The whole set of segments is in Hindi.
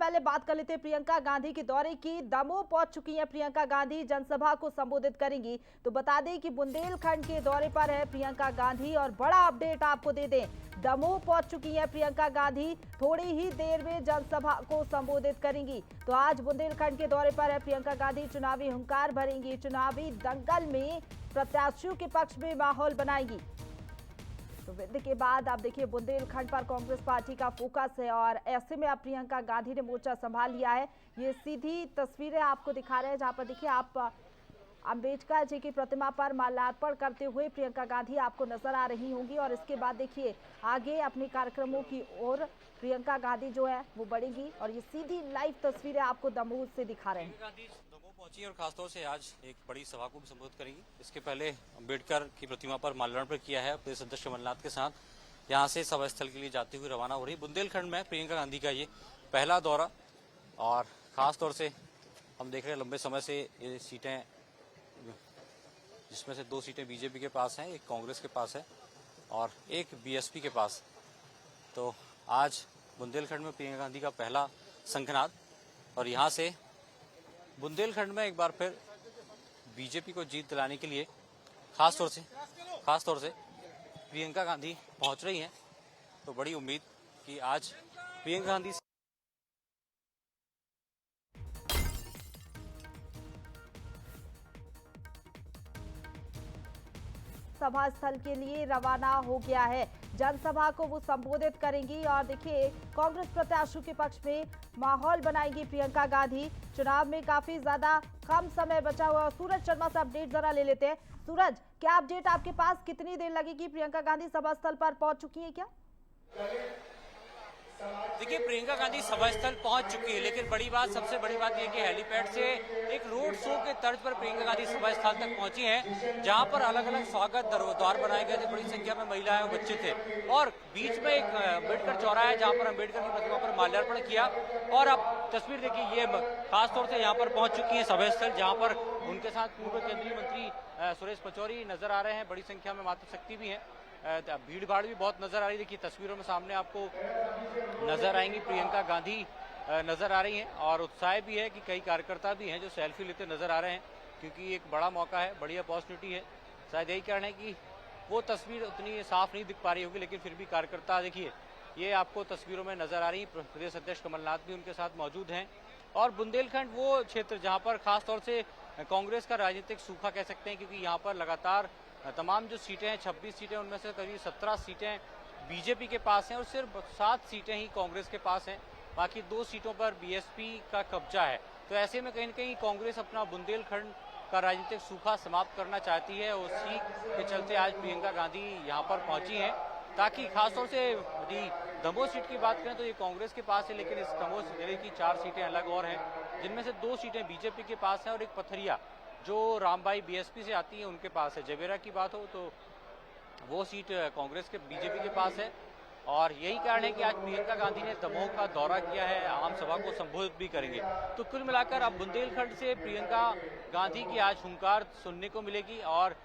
पहले बात कर लेते हैं प्रियंका गांधी के दौरे की। दमोह पहुंच चुकी हैं प्रियंका गांधी, जनसभा को संबोधित करेंगी। तो बता दें कि बुंदेलखंड के दौरे पर है प्रियंका गांधी और बड़ा अपडेट आपको दे दें, दमोह पहुंच चुकी हैं प्रियंका गांधी, थोड़ी ही देर में जनसभा को संबोधित करेंगी। तो आज बुंदेलखंड के दौरे पर है प्रियंका गांधी, चुनावी हुंकार भरेंगी, चुनावी दंगल में प्रत्याशियों के पक्ष में माहौल बनाएंगी। तो विद के बाद आप देखिए बुंदेलखंड पर कांग्रेस पार्टी का फोकस है और ऐसे में अब प्रियंका गांधी ने मोर्चा संभाल लिया है। ये सीधी तस्वीरें आपको दिखा रहे हैं जहां पर देखिए आप अंबेडकर जी की प्रतिमा पर माल्यार्पण करते हुए प्रियंका गांधी आपको नजर आ रही होंगी और इसके बाद देखिए आगे अपने कार्यक्रमों की ओर प्रियंका गांधी जो है वो बढ़ेंगी और ये सीधी लाइव तस्वीरें आपको दमोह से दिखा रहे हैं। दमोह पहुंची और खासतौर से आज एक बड़ी सभा को भी संबोधित करेंगी। इसके पहले अंबेडकर की प्रतिमा पर माल्यार्पण किया है प्रदेश अध्यक्ष कमलनाथ के साथ। यहाँ से सभा स्थल के लिए जाते हुए रवाना हो रही। बुंदेलखंड में प्रियंका गांधी का ये पहला दौरा और खासतौर से हम देख रहे हैं लंबे समय से ये सीटें, जिसमें से 2 सीटें बीजेपी के पास हैं, एक कांग्रेस के पास है और एक बीएसपी के पास। तो आज बुंदेलखंड में प्रियंका गांधी का पहला शंखनाद और यहाँ से बुंदेलखंड में एक बार फिर बीजेपी को जीत दिलाने के लिए खासतौर से प्रियंका गांधी पहुंच रही हैं। तो बड़ी उम्मीद कि आज प्रियंका गांधी सभा स्थल के लिए रवाना हो गया है। जनसभा को वो संबोधित करेंगी और देखिए कांग्रेस प्रत्याशियों के पक्ष में माहौल बनाएंगी प्रियंका गांधी। चुनाव में काफी ज्यादा कम समय बचा हुआ। सूरज शर्मा से अपडेट जरा ले लेते हैं। सूरज, क्या अपडेट आपके पास, कितनी देर लगेगी? प्रियंका गांधी सभा स्थल पर पहुंच चुकी है क्या? देखिए प्रियंका गांधी सभा स्थल पहुंच चुकी है, लेकिन सबसे बड़ी बात यह कि हेलीपैड से एक रोड शो के तर्ज पर प्रियंका गांधी सभा स्थल तक पहुंची हैं, जहां पर अलग अलग स्वागत द्वार बनाए गए थे। बड़ी संख्या में महिलाएं और बच्चे थे और बीच में एक अम्बेडकर चौराहा है जहां पर अम्बेडकर की प्रतिमा पर माल्यार्पण किया। और अब तस्वीर देखिए, ये खासतौर से यहाँ पर पहुंच चुकी है सभा स्थल, जहाँ पर उनके साथ पूर्व केंद्रीय मंत्री सुरेश पचौरी नजर आ रहे हैं। बड़ी संख्या में मातृशक्ति भी है, भीड़ भाड़ भी बहुत नजर आ रही है। देखिए तस्वीरों में सामने आपको नजर आएंगी प्रियंका गांधी नजर आ रही हैं और उत्साह भी है कि कई कार्यकर्ता भी हैं जो सेल्फी लेते नजर आ रहे हैं, क्योंकि एक बड़ा मौका है, बड़ी अपॉर्चुनिटी है। शायद यही कारण है कि वो तस्वीर उतनी साफ नहीं दिख पा रही होगी, लेकिन फिर भी कार्यकर्ता देखिए ये आपको तस्वीरों में नजर आ रही। प्रदेश अध्यक्ष कमलनाथ भी उनके साथ मौजूद हैं और बुंदेलखंड वो क्षेत्र जहाँ पर खासतौर से कांग्रेस का राजनीतिक सूखा कह सकते हैं, क्योंकि यहाँ पर लगातार तमाम जो सीटें हैं 26 सीटें, उनमें से करीब 17 सीटें बीजेपी के पास हैं और सिर्फ 7 सीटें ही कांग्रेस के पास हैं। बाकी 2 सीटों पर बीएसपी का कब्जा है। तो ऐसे में कहीं न कहीं कांग्रेस अपना बुंदेलखंड का राजनीतिक सूखा समाप्त करना चाहती है। उसी के चलते आज प्रियंका गांधी यहाँ पर पहुंची हैं, ताकि खासतौर से यदि दमोह सीट की बात करें तो ये कांग्रेस के पास है, लेकिन इस दमोह जिले की 4 सीटें अलग और हैं, जिनमें से 2 सीटें बीजेपी के पास हैं और एक पथरिया जो रामबाई बीएसपी से आती है उनके पास है। जवेरा की बात हो तो वो सीट कांग्रेस के बीजेपी के पास है और यही कारण है कि आज प्रियंका गांधी ने दमोह का दौरा किया है, आम सभा को संबोधित भी करेंगे। तो कुल मिलाकर अब बुंदेलखंड से प्रियंका गांधी की आज हुंकार सुनने को मिलेगी और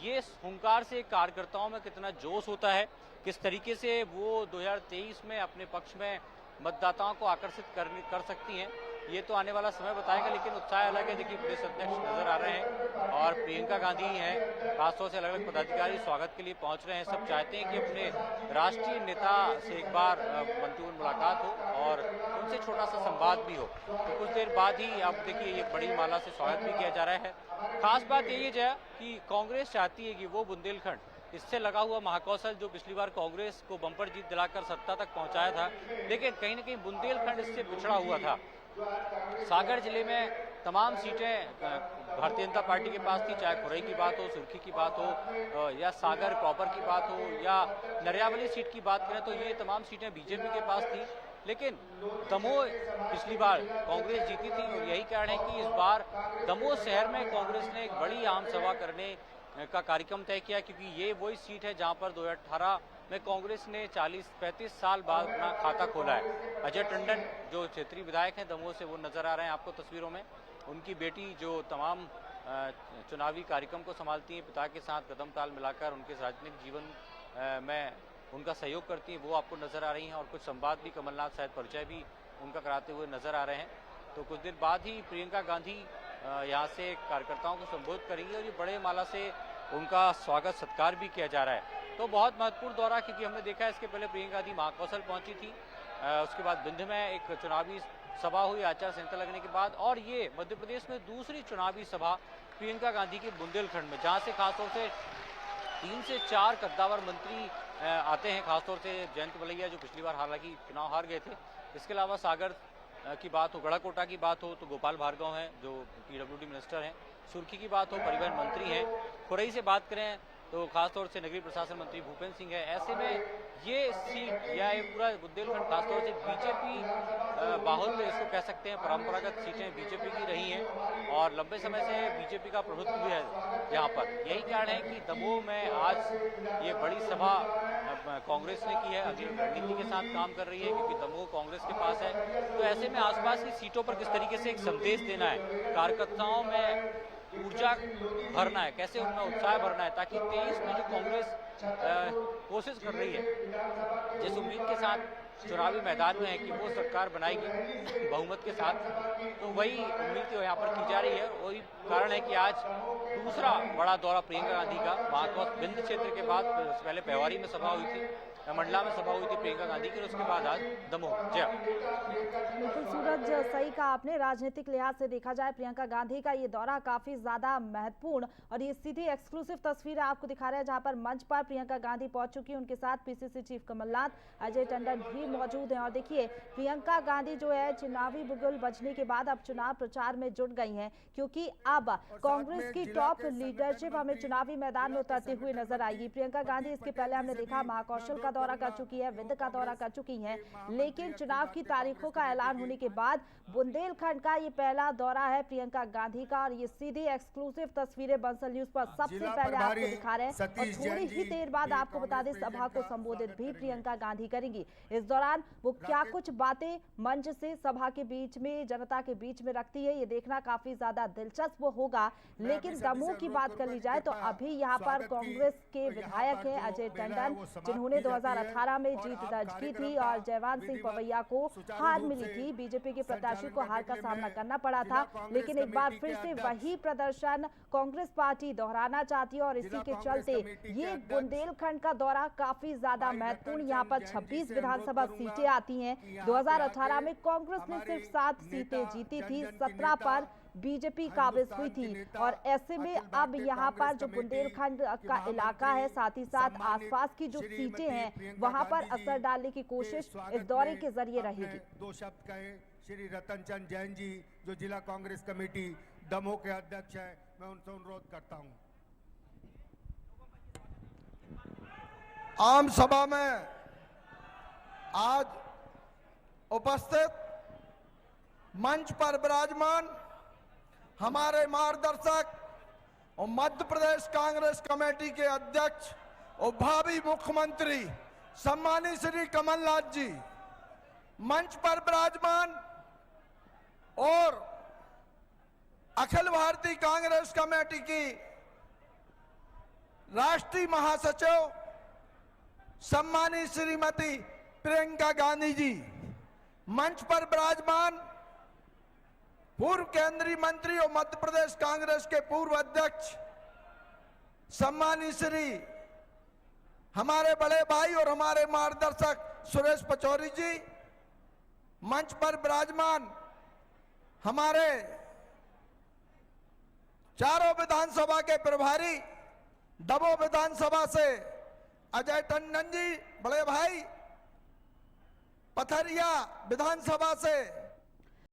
ये हुंकार से कार्यकर्ताओं में कितना जोश होता है, किस तरीके से वो 2023 में अपने पक्ष में मतदाताओं को आकर्षित कर सकती हैं, ये तो आने वाला समय बताएगा। लेकिन उत्साह अलग है। देखिए प्रदेश अध्यक्ष नजर आ रहे हैं और प्रियंका गांधी हैं, खासतौर से अलग अलग पदाधिकारी स्वागत के लिए पहुंच रहे हैं। सब चाहते हैं कि अपने राष्ट्रीय नेता से एक बार मंत्री मुलाकात हो और उनसे छोटा सा संवाद भी हो। तो कुछ देर बाद ही अब देखिए ये बड़ी माला से स्वागत भी किया जा रहा है। खास बात यही है कि कांग्रेस चाहती है कि वो बुंदेलखंड, इससे लगा हुआ महाकौशल जो पिछली बार कांग्रेस को बम्पर जीत दिलाकर सत्ता तक पहुंचाया था, लेकिन कहीं न कहीं बुंदेलखंड इससे पिछड़ा हुआ था। सागर जिले में तमाम सीटें भारतीय जनता पार्टी के पास थी, चाहे खुरई की बात हो, सुर्खी की बात हो या सागर प्रॉपर की बात हो या नरियावली सीट की बात करें तो ये तमाम सीटें बीजेपी के पास थी। लेकिन दमोह पिछली बार कांग्रेस जीती थी और यही कारण है कि इस बार दमोह शहर में कांग्रेस ने एक बड़ी आम सभा करने का कार्यक्रम तय किया, क्योंकि ये वही सीट है जहां पर 2018 में कांग्रेस ने 40-35 साल बाद अपना खाता खोला है। अजय टंडन जो क्षेत्रीय विधायक हैं दमोह से, वो नजर आ रहे हैं आपको तस्वीरों में। उनकी बेटी जो तमाम चुनावी कार्यक्रम को संभालती हैं, पिता के साथ कदम ताल मिलाकर उनके राजनीतिक जीवन में उनका सहयोग करती हैं, वो आपको नजर आ रही हैं। और कुछ संवाद भी कमलनाथ शायद परिचय भी उनका कराते हुए नजर आ रहे हैं। तो कुछ देर बाद ही प्रियंका गांधी यहाँ से कार्यकर्ताओं को संबोधित करेंगी और ये बड़े माला से उनका स्वागत सत्कार भी किया जा रहा है। तो बहुत महत्वपूर्ण दौरा, क्योंकि हमने देखा है इसके पहले प्रियंका गांधी महाकौशल पहुंची थी, उसके बाद बिंद में एक चुनावी सभा हुई आचार संहिता लगने के बाद, और ये मध्य प्रदेश में दूसरी चुनावी सभा प्रियंका गांधी के बुंदेलखंड में, जहाँ से खासतौर से 3 से 4 कद्दावर मंत्री आते हैं, खासतौर से जयंत मलैया जो पिछली बार हालांकि चुनाव हार गए थे। इसके अलावा सागर की बात हो, गढ़ाकोटा की बात हो तो गोपाल भार्गव हैं जो पीडब्ल्यूडी मिनिस्टर हैं, सुर्खी की बात हो परिवहन मंत्री हैं, खुरई से बात करें तो खासतौर से नगरीय प्रशासन मंत्री भूपेंद्र सिंह है। ऐसे में ये सीट या ये पूरा बुंदेलखंड खासतौर से बीजेपी बाहुल्य इसको कह सकते हैं, परंपरागत सीटें बीजेपी की रही हैं और लंबे समय से बीजेपी का प्रभुत्व भी है यहाँ पर। यही कारण है कि दमोह में आज ये बड़ी सभा कांग्रेस ने की है, अगली रणनीति के साथ काम कर रही है क्योंकि दमोह कांग्रेस के पास है। तो ऐसे में आसपास की सीटों पर किस तरीके से एक संदेश देना है, कार्यकर्ताओं में ऊर्जा भरना है, कैसे उनका उत्साह भरना है, ताकि 23 में जो कांग्रेस कोशिश कर रही है, जिस उम्मीद के साथ चुनावी मैदान में है कि वो सरकार बनाएगी बहुमत के साथ, तो वही उम्मीद तो यहाँ पर की जा रही है। वही कारण है कि आज दूसरा बड़ा दौरा प्रियंका गांधी का, महाकौशल बिंद क्षेत्र के बाद पहले पेवारी में सभा हुई थी, मंडला में सभा हुई थी प्रियंका गांधी की, और उसके बाद आज दमोह। बिल्कुल सूरज, सही कहा आपने। राजनीतिक लिहाज से देखा जाए प्रियंका गांधी का ये दौरा काफी ज्यादा महत्वपूर्ण, और ये सीधी एक्सक्लूसिव तस्वीरें आपको दिखा रहे हैं जहां पर मंच पर प्रियंका गांधी पहुंच चुकी है, उनके साथ पीसीसी चीफ कमलनाथ, अजय टंडन भी मौजूद हैं। और देखिए प्रियंका गांधी जो है चुनावी बुगुल बजने के बाद अब चुनाव प्रचार में जुट गई हैं, क्योंकि अब कांग्रेस की टॉप लीडरशिप हमें चुनावी मैदान में उतरते हुए नजर आएगी। प्रियंका गांधी इसके पहले हमने देखा महाकौशल का दौरा कर चुकी है, विंध्य का दौरा कर चुकी हैं, लेकिन चुनाव की तारीखों का ऐलान होने के बाद बुंदेलखंड का ये पहला दौरा है प्रियंका गांधी का। और ये सीधी एक्सक्लूसिव तस्वीरें बंसल न्यूज पर सबसे पहले आपको दिखा रहे हैं, और थोड़ी ही देर बाद आपको बता दें सभा को संबोधित भी प्रियंका गांधी करेंगी। इस दौरान वो क्या कुछ बातें मंच से सभा के बीच में, जनता के बीच में रखती है, ये देखना काफी ज्यादा दिलचस्प होगा। लेकिन दमोह की बात कर ली जाए तो अभी यहाँ पर कांग्रेस के विधायक है अजय टंडन, जिन्होंने 2018 में जीत दर्ज की थी और जयवंत सिंह पवैया को हार मिली थी। बीजेपी के प्रत्याशी को हार का सामना करना पड़ा था, लेकिन एक बार फिर से वही प्रदर्शन कांग्रेस पार्टी दोहराना चाहती है, और इसी के चलते ये बुंदेलखंड का दौरा काफी ज्यादा महत्वपूर्ण। यहाँ पर 26 विधानसभा सीटें आती हैं। 2018 में कांग्रेस ने सिर्फ 7 सीटें जीती थी, 17 पर बीजेपी काबिज हुई थी। और ऐसे में अब यहाँ पर जो बुंदेलखंड का इलाका है, साथ ही साथ आसपास की जो सीटें हैं, वहां पर असर डालने की कोशिश इस दौरे के जरिए रहेगी। 2 शब्द कहे श्री रतन चंद जैन जी, जो जिला कांग्रेस कमेटी दमोह के अध्यक्ष हैं, मैं उनसे अनुरोध करता हूं। आम सभा में आज उपस्थित मंच पर विराजमान हमारे मार्गदर्शक और मध्य प्रदेश कांग्रेस कमेटी के अध्यक्ष और भावी मुख्यमंत्री सम्मानित श्री कमलनाथ जी मंच पर विराजमान, और अखिल भारतीय कांग्रेस कमेटी की राष्ट्रीय महासचिव सम्मानित श्रीमती प्रियंका गांधी जी मंच पर विराजमान, पूर्व केंद्रीय मंत्री और मध्य प्रदेश कांग्रेस के पूर्व अध्यक्ष सम्मानित श्री हमारे बड़े भाई और हमारे मार्गदर्शक सुरेश पचौरी जी मंच पर विराजमान, हमारे चारों विधानसभा के प्रभारी, दमोह विधानसभा से अजय टंडन जी बड़े भाई, पथरिया विधानसभा से